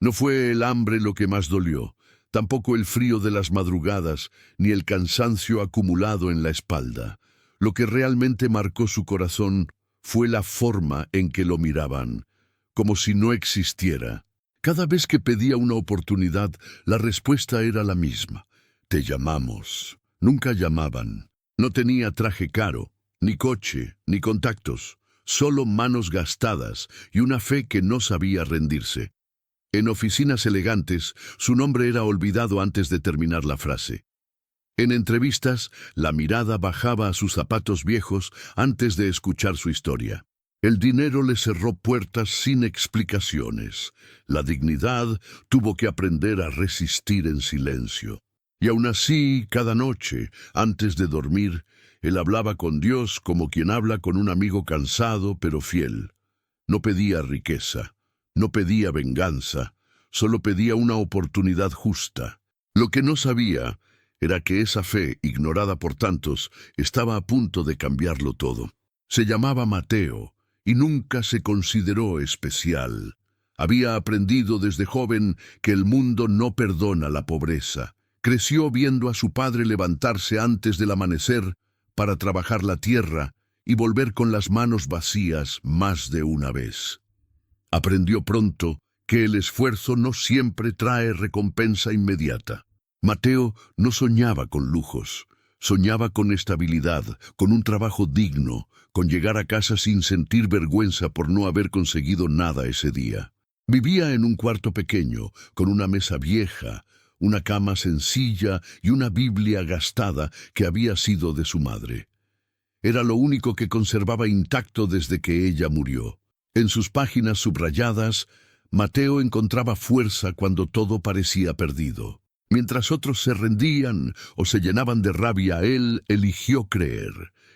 No fue el hambre lo que más dolió, tampoco el frío de las madrugadas, ni el cansancio acumulado en la espalda. Lo que realmente marcó su corazón fue la forma en que lo miraban, como si no existiera. Cada vez que pedía una oportunidad, la respuesta era la misma. Te llamamos. Nunca llamaban. No tenía traje caro, ni coche, ni contactos, solo manos gastadas y una fe que no sabía rendirse. En oficinas elegantes, su nombre era olvidado antes de terminar la frase. En entrevistas, la mirada bajaba a sus zapatos viejos antes de escuchar su historia. El dinero le cerró puertas sin explicaciones. La dignidad tuvo que aprender a resistir en silencio. Y aún así, cada noche, antes de dormir, él hablaba con Dios como quien habla con un amigo cansado pero fiel. No pedía riqueza, no pedía venganza, solo pedía una oportunidad justa. Lo que no sabía era que esa fe, ignorada por tantos, estaba a punto de cambiarlo todo. Se llamaba Mateo y nunca se consideró especial. Había aprendido desde joven que el mundo no perdona la pobreza. Creció viendo a su padre levantarse antes del amanecer para trabajar la tierra y volver con las manos vacías más de una vez. Aprendió pronto que el esfuerzo no siempre trae recompensa inmediata. Mateo no soñaba con lujos, soñaba con estabilidad, con un trabajo digno, con llegar a casa sin sentir vergüenza por no haber conseguido nada ese día. Vivía en un cuarto pequeño, con una mesa vieja, una cama sencilla y una Biblia gastada que había sido de su madre. Era lo único que conservaba intacto desde que ella murió. En sus páginas subrayadas, Mateo encontraba fuerza cuando todo parecía perdido. Mientras otros se rendían o se llenaban de rabia, él eligió creer.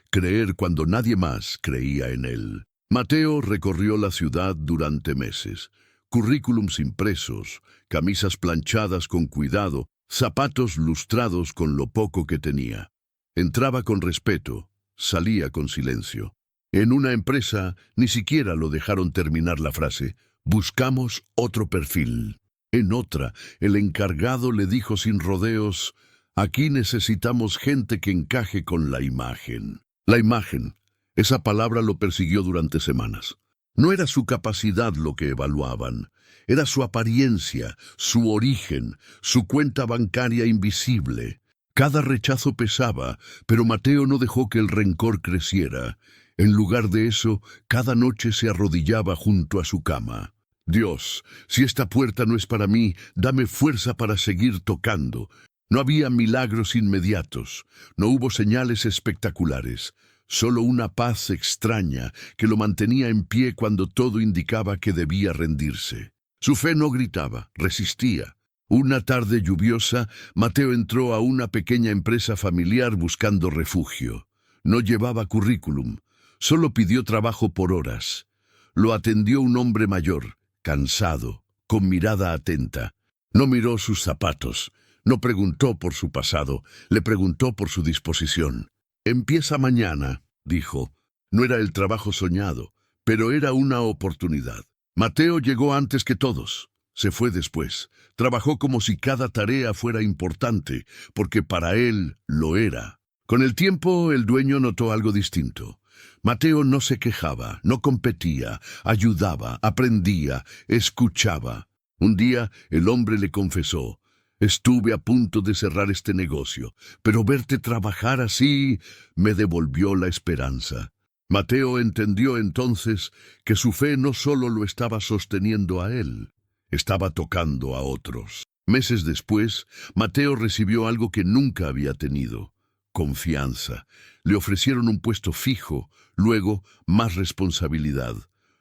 Creer cuando nadie más creía en él. Mateo recorrió la ciudad durante meses. Currículums impresos, camisas planchadas con cuidado, zapatos lustrados con lo poco que tenía. Entraba con respeto, salía con silencio. En una empresa ni siquiera lo dejaron terminar la frase. Buscamos otro perfil. En otra, el encargado le dijo sin rodeos, aquí necesitamos gente que encaje con la imagen. La imagen, esa palabra lo persiguió durante semanas. No era su capacidad lo que evaluaban, era su apariencia, su origen, su cuenta bancaria invisible. Cada rechazo pesaba, pero Mateo no dejó que el rencor creciera. En lugar de eso, cada noche se arrodillaba junto a su cama. Dios, si esta puerta no es para mí, dame fuerza para seguir tocando. No había milagros inmediatos, no hubo señales espectaculares, solo una paz extraña que lo mantenía en pie cuando todo indicaba que debía rendirse. Su fe no gritaba, resistía. Una tarde lluviosa, Mateo entró a una pequeña empresa familiar buscando refugio. No llevaba currículum, solo pidió trabajo por horas. Lo atendió un hombre mayor, cansado, con mirada atenta. No miró sus zapatos, no preguntó por su pasado, le preguntó por su disposición. Empieza mañana, dijo. No era el trabajo soñado, pero era una oportunidad. Mateo llegó antes que todos. Se fue después. Trabajó como si cada tarea fuera importante, porque para él lo era. Con el tiempo, el dueño notó algo distinto. Mateo no se quejaba, no competía, ayudaba, aprendía, escuchaba. Un día, el hombre le confesó, estuve a punto de cerrar este negocio, pero verte trabajar así me devolvió la esperanza. Mateo entendió entonces que su fe no solo lo estaba sosteniendo a él, estaba tocando a otros. Meses después, Mateo recibió algo que nunca había tenido: confianza. Le ofrecieron un puesto fijo, luego más responsabilidad,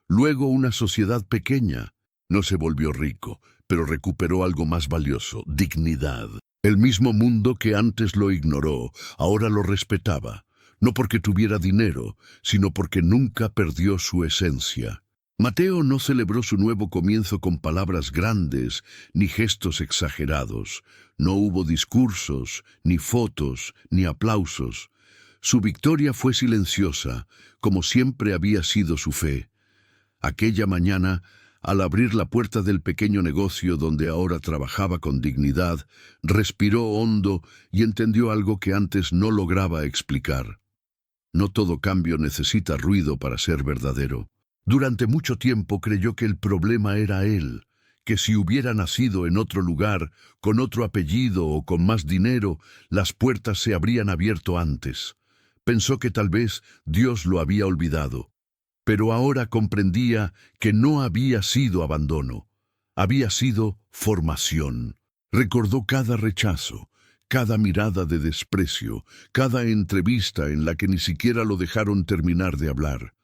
luego una sociedad pequeña. No se volvió rico, pero recuperó algo más valioso: dignidad. El mismo mundo que antes lo ignoró, ahora lo respetaba, no porque tuviera dinero, sino porque nunca perdió su esencia. Mateo no celebró su nuevo comienzo con palabras grandes ni gestos exagerados. No hubo discursos, ni fotos, ni aplausos. Su victoria fue silenciosa, como siempre había sido su fe. Aquella mañana al abrir la puerta del pequeño negocio donde ahora trabajaba con dignidad, respiró hondo y entendió algo que antes no lograba explicar. No todo cambio necesita ruido para ser verdadero. Durante mucho tiempo creyó que el problema era él, que si hubiera nacido en otro lugar, con otro apellido o con más dinero, las puertas se habrían abierto antes. Pensó que tal vez Dios lo había olvidado. Pero ahora comprendía que no había sido abandono, había sido formación. Recordó cada rechazo, cada mirada de desprecio, cada entrevista en la que ni siquiera lo dejaron terminar de hablar.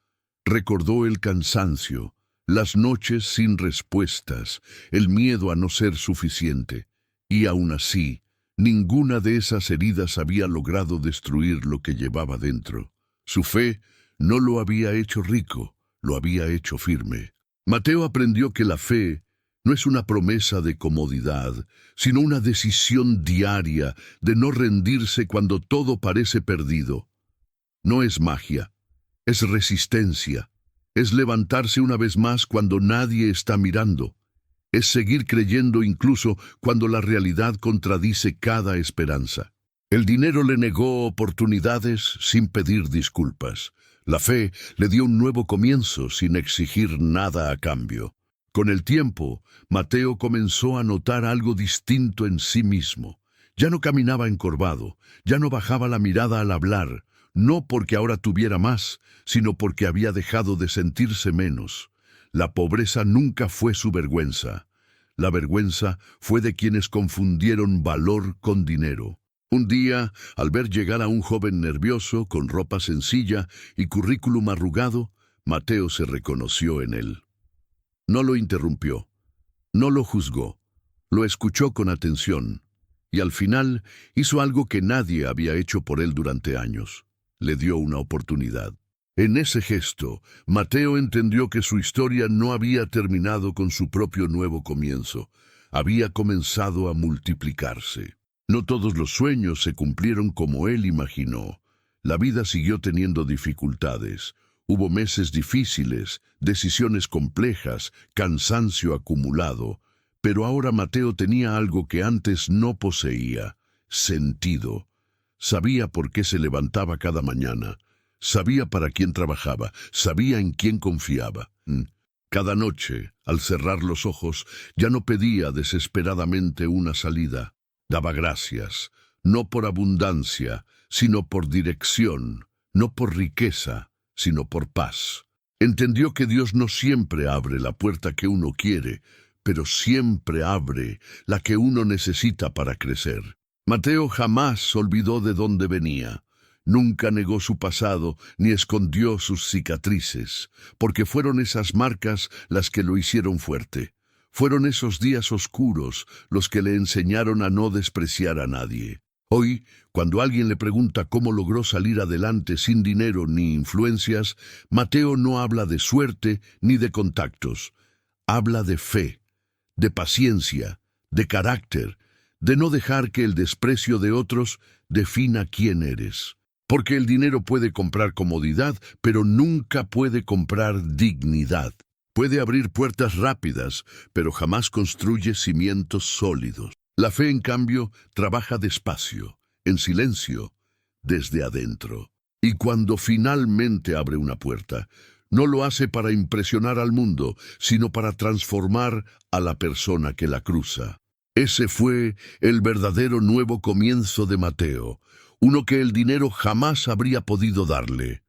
Recordó el cansancio, las noches sin respuestas, el miedo a no ser suficiente. Y aún así, ninguna de esas heridas había logrado destruir lo que llevaba dentro. Su fe no lo había hecho rico, lo había hecho firme. Mateo aprendió que la fe no es una promesa de comodidad, sino una decisión diaria de no rendirse cuando todo parece perdido. No es magia, es resistencia, es levantarse una vez más cuando nadie está mirando, es seguir creyendo incluso cuando la realidad contradice cada esperanza. El dinero le negó oportunidades sin pedir disculpas. La fe le dio un nuevo comienzo sin exigir nada a cambio. Con el tiempo, Mateo comenzó a notar algo distinto en sí mismo. Ya no caminaba encorvado, ya no bajaba la mirada al hablar, no porque ahora tuviera más, sino porque había dejado de sentirse menos. La pobreza nunca fue su vergüenza. La vergüenza fue de quienes confundieron valor con dinero. Un día, al ver llegar a un joven nervioso, con ropa sencilla y currículum arrugado, Mateo se reconoció en él. No lo interrumpió, no lo juzgó, lo escuchó con atención, y al final hizo algo que nadie había hecho por él durante años. Le dio una oportunidad. En ese gesto, Mateo entendió que su historia no había terminado con su propio nuevo comienzo, había comenzado a multiplicarse. No todos los sueños se cumplieron como él imaginó. La vida siguió teniendo dificultades. Hubo meses difíciles, decisiones complejas, cansancio acumulado. Pero ahora Mateo tenía algo que antes no poseía: sentido. Sabía por qué se levantaba cada mañana. Sabía para quién trabajaba. Sabía en quién confiaba. Cada noche, al cerrar los ojos, ya no pedía desesperadamente una salida. Daba gracias, no por abundancia, sino por dirección, no por riqueza, sino por paz. Entendió que Dios no siempre abre la puerta que uno quiere, pero siempre abre la que uno necesita para crecer. Mateo jamás olvidó de dónde venía. Nunca negó su pasado ni escondió sus cicatrices, porque fueron esas marcas las que lo hicieron fuerte. Fueron esos días oscuros los que le enseñaron a no despreciar a nadie. Hoy, cuando alguien le pregunta cómo logró salir adelante sin dinero ni influencias, Mateo no habla de suerte ni de contactos. Habla de fe, de paciencia, de carácter, de no dejar que el desprecio de otros defina quién eres. Porque el dinero puede comprar comodidad, pero nunca puede comprar dignidad. Puede abrir puertas rápidas, pero jamás construye cimientos sólidos. La fe, en cambio, trabaja despacio, en silencio, desde adentro. Y cuando finalmente abre una puerta, no lo hace para impresionar al mundo, sino para transformar a la persona que la cruza. Ese fue el verdadero nuevo comienzo de Mateo, uno que el dinero jamás habría podido darle.